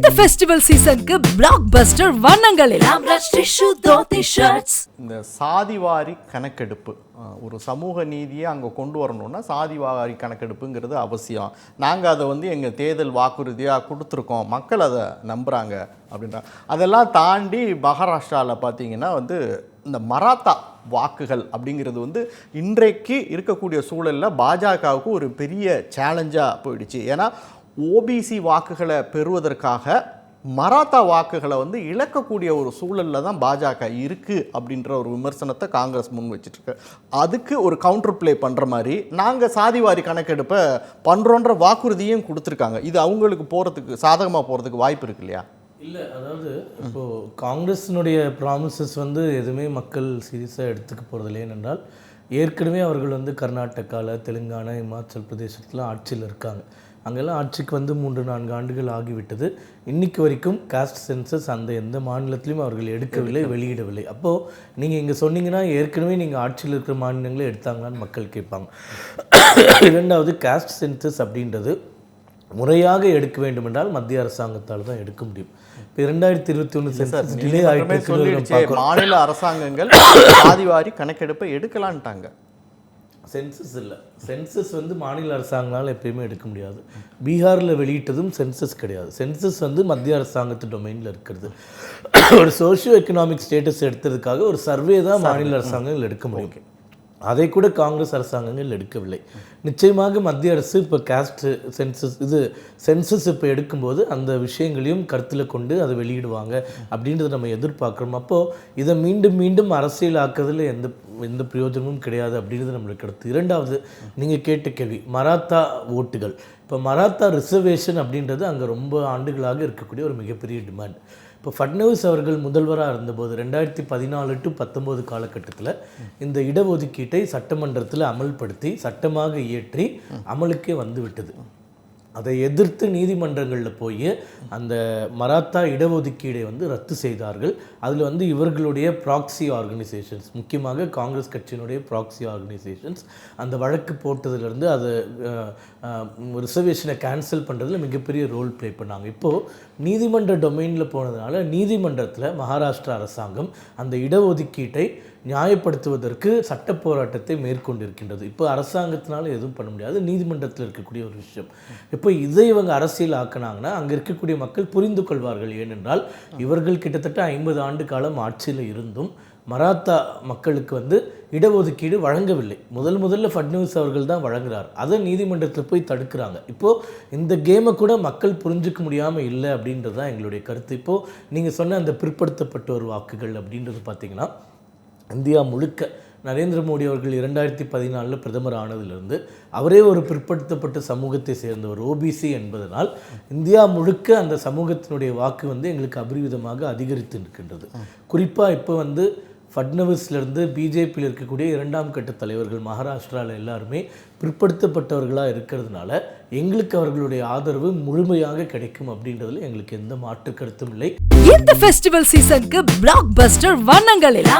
இந்த ஃபெஸ்டிவல் சீசனுக்கு பிளாக் பஸ்டர் வண்ணங்களில் இந்த சாதிவாரி கணக்கெடுப்பு ஒரு சமூக நீதியை அங்கே கொண்டு வரணும்னா சாதிவாரி கணக்கெடுப்புங்கிறது அவசியம். நாங்கள் அதை எங்கள் தேர்தல் வாக்குறுதியாக கொடுத்துருக்கோம், மக்கள் அதை நம்புகிறாங்க அப்படின்ற. அதெல்லாம் தாண்டி மகாராஷ்டிராவில் பார்த்தீங்கன்னா இந்த மராத்தா வாக்குகள் அப்படிங்கிறது இன்றைக்கு இருக்கக்கூடிய சூழலில் பாஜகவுக்கு ஒரு பெரிய சேலஞ்சாக போயிடுச்சு. ஏன்னா ஓபிசி வாக்குகளை பெறுவதற்காக மராத்தா வாக்குகளை இழக்கக்கூடிய ஒரு சூழலில் தான் பாஜக இருக்குது அப்படின்ற ஒரு விமர்சனத்தை காங்கிரஸ் முன் வச்சுட்ருக்கு. அதுக்கு ஒரு கவுண்டர் பிளே பண்ணுற மாதிரி நாங்கள் சாதிவாரி கணக்கெடுப்பை பண்ணுறோன்ற வாக்குறுதியும் கொடுத்துருக்காங்க. இது அவங்களுக்கு போகிறதுக்கு சாதகமாக போகிறதுக்கு வாய்ப்பு இருக்கு இல்லையா? இல்லை, அதாவது இப்போது காங்கிரஸினுடைய ப்ராமிசஸ் எதுவுமே மக்கள் சீரியஸாக எடுத்துக்க போகிறது ஏனென்றால் ஏற்கனவே அவர்கள் கர்நாடகாவில், தெலுங்கானா, இமாச்சல் பிரதேசத்தில் ஆட்சியில் இருக்காங்க. அங்கெல்லாம் ஆட்சிக்கு 3-4 ஆண்டுகள் ஆகிவிட்டது. இன்றைக்கு வரைக்கும் காஸ்ட் சென்சஸ் அந்த எந்த மாநிலத்திலையும் அவர்கள் எடுக்கவில்லை, வெளியிடவில்லை. அப்போது நீங்கள் இங்கே சொன்னீங்கன்னா ஏற்கனவே நீங்கள் ஆட்சியில் இருக்கிற மாநிலங்களே எடுத்தாங்களான்னு மக்கள் கேட்பாங்க. இரண்டாவது, காஸ்ட் சென்சஸ் அப்படின்றது முறையாக எடுக்க வேண்டும் என்றால் மத்திய அரசாங்கத்தால் தான் எடுக்க முடியும். இப்போ 2021 சென்சஸ் டிலே ஆகிட்டு மாநில அரசாங்கங்கள் சாதிவாரி கணக்கெடுப்பை எடுக்கலான்ட்டாங்க. சென்சஸ் இல்லை, சென்சஸ் மாநில அரசாங்களால் எப்பயுமே எடுக்க முடியாது. பீகாரில் வெளியிட்டதும் சென்சஸ் கிடையாது. சென்சஸ் மத்திய அரசாங்கத்து டொமைனில் இருக்கிறது. ஒரு சோஷியோ எக்கனாமிக் ஸ்டேட்டஸ் எடுத்ததுக்காக ஒரு சர்வே தான் மாநில அரசாங்கங்கள் எடுக்க முடியும். அதை கூட காங்கிரஸ் அரசாங்கங்கள் எடுக்கவில்லை. நிச்சயமாக மத்திய அரசு இப்போ காஸ்ட் சென்சஸ் இப்போ எடுக்கும்போது அந்த விஷயங்களையும் கருத்தில் கொண்டு அதை வெளியிடுவாங்க அப்படின்றத நம்ம எதிர்பார்க்குறோம். அப்போது இதை மீண்டும் மீண்டும் அரசியல் ஆக்குறதுல எந்த பிரயோஜனமும் கிடையாது அப்படின்றது நம்மளுக்கு கருத்து. இரண்டாவது, நீங்கள் கேட்ட கேள்வி மராத்தா ஓட்டுகள். இப்போ மராத்தா ரிசர்வேஷன் அப்படின்றது அங்கே ரொம்ப ஆண்டுகளாக இருக்கக்கூடிய ஒரு மிகப்பெரிய டிமாண்ட். இப்போ ஃபட்னவிஸ் அவர்கள் முதல்வராக இருந்தபோது 2014 to 2019 காலகட்டத்தில் இந்த இடஒதுக்கீட்டை சட்டமன்றத்தில் அமல்படுத்தி சட்டமாக இயற்றி அமலுக்கே வந்துவிட்டது. அதை எதிர்த்து நீதிமன்றங்களில் போய் அந்த மராத்தா இடஒதுக்கீடை ரத்து செய்தார்கள். அதில் இவர்களுடைய ப்ராக்சி ஆர்கனைசேஷன்ஸ், முக்கியமாக காங்கிரஸ் கட்சியினுடைய ப்ராக்சி ஆர்கனைசேஷன்ஸ் அந்த வழக்கு போட்டதுலேருந்து அதை ரிசர்வேஷனை கேன்சல் பண்ணுறதுல மிகப்பெரிய ரோல் ப்ளே பண்ணாங்க. இப்போது நீதிமன்ற டொமைனில் போனதுனால நீதிமன்றத்தில் மகாராஷ்டிரா அரசாங்கம் அந்த இடஒதுக்கீட்டை நியாயப்படுத்துவதற்கு சட்ட போராட்டத்தை மேற்கொண்டிருக்கின்றது. இப்போ அரசாங்கத்தினால எதுவும் பண்ண முடியாது, நீதிமன்றத்தில் இருக்கக்கூடிய ஒரு விஷயம். இப்போ இதை இவங்க அரசியல் ஆக்கினாங்கன்னா அங்கே இருக்கக்கூடிய மக்கள் புரிந்து கொள்வார்கள். ஏனென்றால் இவர்கள் கிட்டத்தட்ட 50 ஆண்டு காலம் ஆட்சியில் இருந்தும் மராத்தா மக்களுக்கு இடஒதுக்கீடு வழங்கவில்லை. முதல்ல ஃபட்னவிஸ் அவர்கள் தான் வழங்குகிறார். அதை நீதிமன்றத்தில் போய் தடுக்கிறாங்க. இப்போது இந்த கேமை கூட மக்கள் புரிஞ்சிக்க முடியாமல் இல்லை அப்படின்றது தான் எங்களுடைய கருத்து. இப்போது நீங்கள் சொன்ன அந்த பிற்படுத்தப்பட்டோர் வாக்குகள் அப்படின்றது பார்த்திங்கன்னா இந்தியா முழுக்க நரேந்திர மோடி அவர்கள் 2014 பிரதமர் ஆனதிலிருந்து அவரே ஒரு பிற்படுத்தப்பட்ட சமூகத்தை சேர்ந்தவர், ஓபிசி என்பதனால் இந்தியா முழுக்க அந்த சமூகத்தினுடைய வாக்கு எங்களுக்கு அபரிவிதமாக அதிகரித்து இருக்கின்றது. குறிப்பாக இப்போ ஃபட்னவிஸ்லேருந்து பிஜேபியில் இருக்கக்கூடிய 2ஆம் கட்ட தலைவர்கள் மகாராஷ்டிராவில் எல்லாருமே பிற்படுத்தப்பட்டவர்களாக இருக்கிறதுனால எங்களுக்கு அவர்களுடைய ஆதரவு முழுமையாக கிடைக்கும் அப்படின்றதுல எங்களுக்கு எந்த மாற்று கருத்தும் இல்லை. இந்த ஃபெஸ்டிவல் சீசனுக்கு பிளாக் பஸ்டர் வண்ணங்களில்